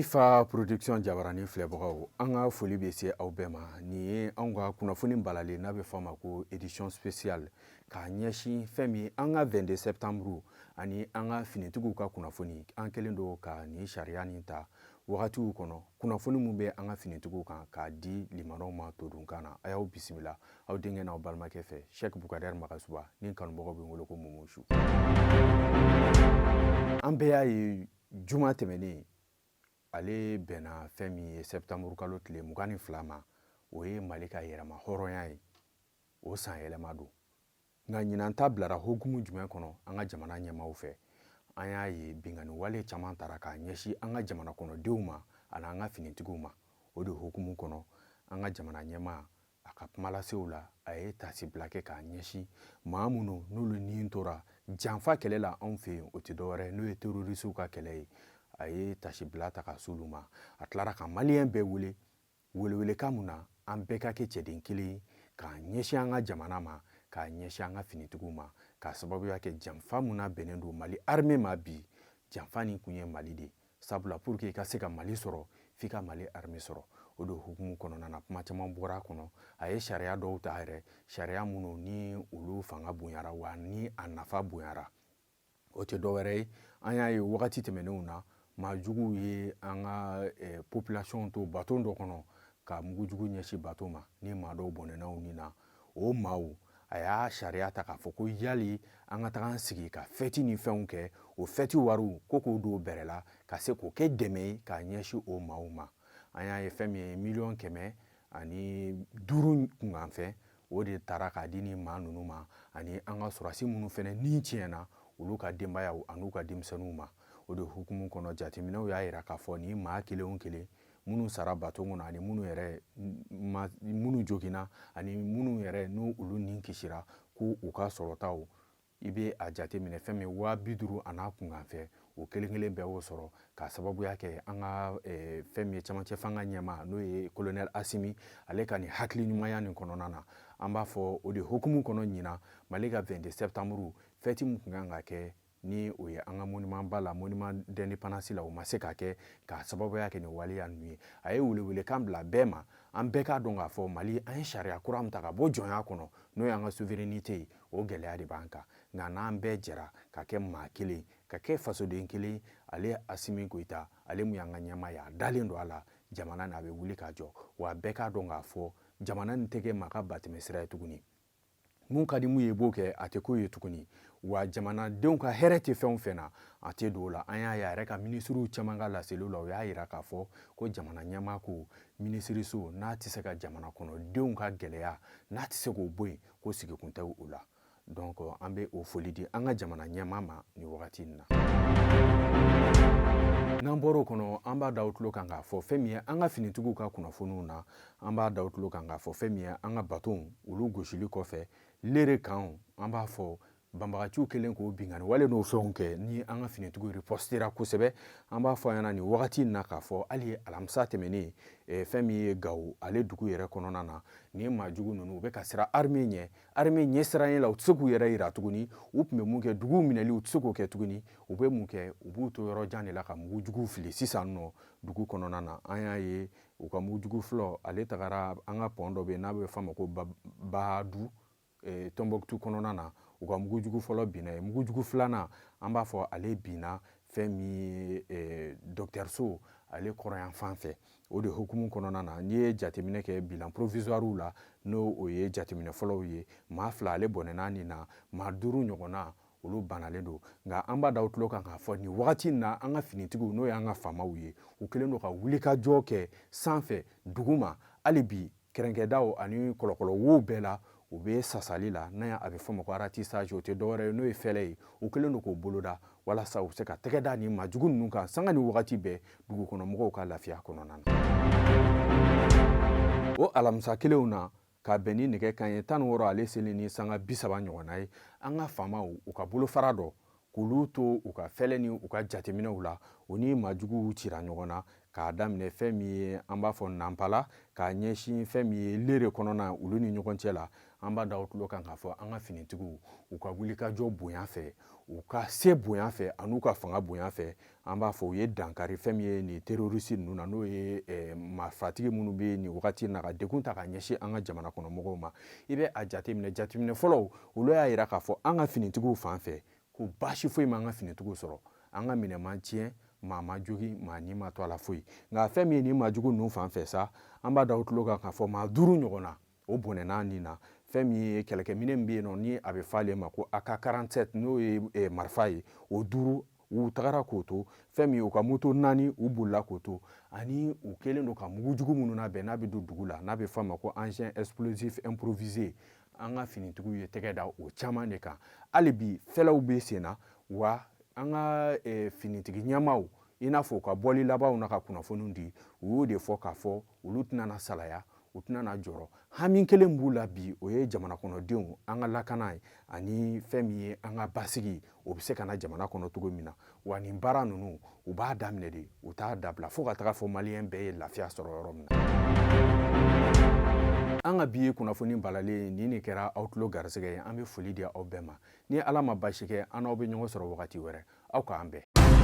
Mifa production jabarani filɛbagaw an ka foli bɛ se aw bɛɛ ma nin ye anw ka kunnafoni balalen n'a bɛ fɔ a ma ko édition spéciale k'a ɲɛsin fɛn min an ka 22 septembre ani an ka finitigiw ka kunnafoni an kɛlen don ka nin sariya nin ta wagatiw kɔnɔ kunnafoni min bɛ an ka finitigiw kan k'a di limanaw ma todunkan na a y'aw bisimila aw denkɛ n'aw balimakɛ fɛ Cheikh Bukadari Magasuba ni kanubagaw bɛ wele ko Momosu an bɛɛ y'a ye juma tɛmɛnen ale bɛnna fɛn min ye septembre kalo tile 22 ma o ye Mali ka yɛrɛma hɔrɔnya ye o san yɛlɛma don nka ɲinan ta bilara hokumu jumɛn kɔnɔ an ka jamana ɲɛmaaw fɛ an y'a ye bingani wale caman tara k'a ɲɛsin an ka jamana kɔnɔdenw ma ani an ka finitigiw ma o de hokumu kɔnɔ an ka jamana ɲɛmaa a ka kumalasew la a ye tasibila kɛ k'a ɲɛsin maa minnu n'olu ni tora janfa kɛlɛ la anw fɛ yen o tɛ dɔwɛrɛ n'o ye terrorisiw ka kɛlɛ ye a ye tasibila ta ka s'olu ma a tilara ka maliyɛn bɛɛ wele welewelekan mun na an bɛɛ ka kɛ cɛden kelen k'a ɲɛsin an ka jamana ma k'a ɲɛsin an ka finitigiw ma k'a sababuya kɛ janfa mun na bɛnnen don Mali armée ma bi janfa nin kun ye Mali de sabula pour que i ka se ka Mali sɔrɔ f'i ka Mali armée sɔrɔ o de hukumu kɔnɔna na kuma caman bɔra a kɔnɔ a ye sariya dɔw ta yɛrɛ sariya minnu ni olu fanga bonyara wa ni a nafa bonyara o tɛ dɔwɛrɛ ye an y'a ye wagati tɛmɛnenw na maajuguw ye an ka population to bato dɔ kɔnɔ ka mugujugu ɲɛsin bato ma ni maa dɔw bɔnɛnaw nin na o maaw a y'a sariya ta k'a fɔ ko yali an ka taga an sigi ka fɛti ni fɛnw kɛ o fɛti wariw ko k'o don bɛrɛ la ka se k'o kɛ dɛmɛ ye k'a ɲɛsin o maaw ma an y'a ye fɛn min ye 1,5 kunkan fɛ o de taara k'a di ni maa ninnu ma ani an ka sɔrɔdasi minnu fɛnɛ ni tiɲɛna olu ka denbayaw an'u ka denmisɛnninw ma o de hukumu kɔnɔ jateminɛw y'a jira k'a fɔ ni maa kelen o kelen minnu sara bato kɔnɔ ani minnu joginna ani minnu yɛrɛ n'u olu ni kisira ko u ka sɔrɔtaw i bɛ a jateminɛ fɛn min 50 a n'a kunkan fɛ o kelen kelen bɛɛ y'o sɔrɔ k'a sababuya kɛ an ka fɛn min ye camancɛ fanga ɲɛmaa n'o ye colonel Asimi ale ka nin hakili ɲumanya nin kɔnɔna na an b'a fɔ o de hukumu kɔnɔ ɲina Mali ka 22 septembre fɛti min kun kan ka kɛ ni o ye an ka monument ba la monument d'indépendance la o ma se ka kɛ k'a sababuya kɛ nin waleya ninnu ye a ye welewelekan bila bɛɛ ma an bɛɛ k'a dɔn k'a fɔ Mali an ye sariya kura min ta ka bɔ jɔnya kɔnɔ n'o y'an ka souveraineté ye o gɛlɛya de b'an kan nka n'an bɛɛ jɛra ka kɛ maa kelen ka kɛ fasoden kelen ale Asimi Goïta ale mun y'an ka ɲɛmaa ye a dalen don a la jamana n'a bɛ wuli ka jɔ wa bɛɛ k'a dɔn k'a fɔ jamana nin tɛ kɛ maa ka batɛmɛsira ye tuguni mun ka di mun ye i b'o kɛ a tɛ k'o ye tuguni wa jamanadenw ka hɛrɛ tɛ fɛn o fɛn na a tɛ don o la an y'a ye a yɛrɛ ka minisiriw caman ka laseliw la o y'a jira k'a fɔ ko jamana ɲɛmaa ko minisiriso n'a tɛ se ka jamana kɔnɔdenw ka gɛlɛya n'a tɛ se k'o bɔ yen ko sigikun tɛ o la donc an bɛ o foli di an ka jamana ɲɛmaa ma nin wagati in na n'an bɔr'o kɔnɔ an b'a da o tulo kan k'a fɔ fɛn min ye an ka finitigiw ka kunnafoniw na an b'a da o tulo kan k'a fɔ fɛn min ye an ka batonw olu gosili kɔfɛ leere kan an b'a fɔ banbagaciw kelen k'o bingani wale n'o fɛnw kɛ ni an ka finitigiw ripostera kosɛbɛ an b'a fɔ a ɲɛna nin wagati in na k'a fɔ hali alamisa tɛmɛnen fɛn min ye Gawo ale dugu yɛrɛ kɔnɔna na nin maajugu ninnu u bɛ ka siran armée ɲɛ siranɲɛ la u tɛ se k'u yɛrɛ yira tuguni u tun bɛ mun kɛ duguw minɛli u tɛ se k'o kɛ tuguni u bɛ mun kɛ u b'u to yɔrɔ jan de la ka mugujugu fili sisan nɔ dugu kɔnɔna na an y'a ye u ka mugujugu fɔlɔ ale tagara an ka pont dɔ bɛ yen n'a bɛ fɔ a ma ko Bahadu Tombouctou kɔnɔna na u ka mugujugu fɔlɔ binna yen mugujugu filanan an b'a fɔ ale binna fɛn min ye dɔkitɛriso ale kɔrɔyan fan fɛ o de hukumu kɔnɔna na n'i ye jateminɛ kɛ bilan provisoirew la n'o o ye jateminɛ fɔlɔw ye maa 2 ale bɔnɛna nin na maa 5 ɲɔgɔnna olu banalen don nka an b'a da u tulo kan k'a fɔ nin wagati in na an ka finitigiw n'o y'an ka faamaw ye u kɛlen don ka wulikajɔ kɛ sanfɛ duguma hali bi kɛrɛnkɛdaw ani kɔlɔkɔlɔwow bɛɛ la u bɛ sasali la n'a a bɛ fɔ ma ko ratissage o tɛ dɔwɛrɛ ye n'o ye fɛlɛ ye u kɛlen don k'o boloda walasa u bɛ se ka tɛgɛ da nin maajugu ninnu kan sanga ni wagati bɛɛ dugukɔnɔmɔgɔw ka lafiya kɔnɔna na o alamisa kelenw na ka bɛn ni nɛgɛ kanɲɛ 16 ale seli ni sanga 30 ɲɔgɔnna ye an ka faamaw u ka bolofara dɔ k'olu to u ka fɛlɛ ni u ka jateminɛw la u ni maajuguw cira ɲɔgɔn na k'a daminɛ fɛn min ye an b'a fɔ nanpala k'a ɲɛsin fɛn min ye leere kɔnɔna olu ni ɲɔgɔn cɛ la an b'a da o tulo kan k'a fɔ an ka finitigiw u ka wulikajɔ bonya fɛ u ka se bonya fɛ an'u ka fanga bonya fɛ an b'a fɔ u ye dankari fɛn min ye nin terroriste ninnu na n'o ye marifatigi minnu bɛ nin wagati in na ka degun ta ka ɲɛsin an ka jamana kɔnɔ mɔgɔw ma i bɛ a jateminɛ fɔlɔ olu y'a yira k'a fɔ an ka finitigiw fan fɛ ko baasi foyi ma an ka finitigiw sɔrɔ an ka minɛman tiɲɛ maa ma jogi maa ni ma to a la foyi nka fɛn min ye nin maajugu ninnu fan fɛ sa an b'a da o tulo kan k'a fɔ maa 5 ɲɔgɔnna o bɔnɛna nin na fɛn min ye kɛlɛkɛminɛ min bɛ yen nɔ ni a bɛ f'ale ma ko AK-47 n'o ye marifa ye o 5 u tagara k'o to fɛn min u ka moto 4 u bolila k'o to ani u kɛlen don ka mugujugu minnu labɛn n'a bɛ don dugu la n'a bɛ f'a ma ko engin explosif improvisé an ka finitigiw ye tɛgɛ da o caman de kan hali bi fɛlɛw bɛ sen na wa an ka finitigi ɲɛmaaw i n'a fɔ u ka bɔli labanw na ka kunnafoniw di u y'o de fɔ k'a fɔ olu tɛna na salaya u tɛna na jɔrɔ hami kelen b'u la bi o ye jamana kɔnɔdenw an ka lakana ye ani fɛn min ye an ka basigi o bɛ se ka na jamana kɔnɔ cogo min na wa nin baara ninnu u b'a daminɛ de u t'a dabila fo ka taga fɔ maliyɛn bɛɛ ye lafiya sɔrɔ yɔrɔ min na an ka bi ye kunnafoni balalen nin de kɛra aw tulo garisɛgɛ ye an bɛ foli di aw bɛɛ ma ni ala ma baasi kɛ an n'aw bɛ ɲɔgɔn sɔrɔ wagati wɛrɛ aw k'an bɛn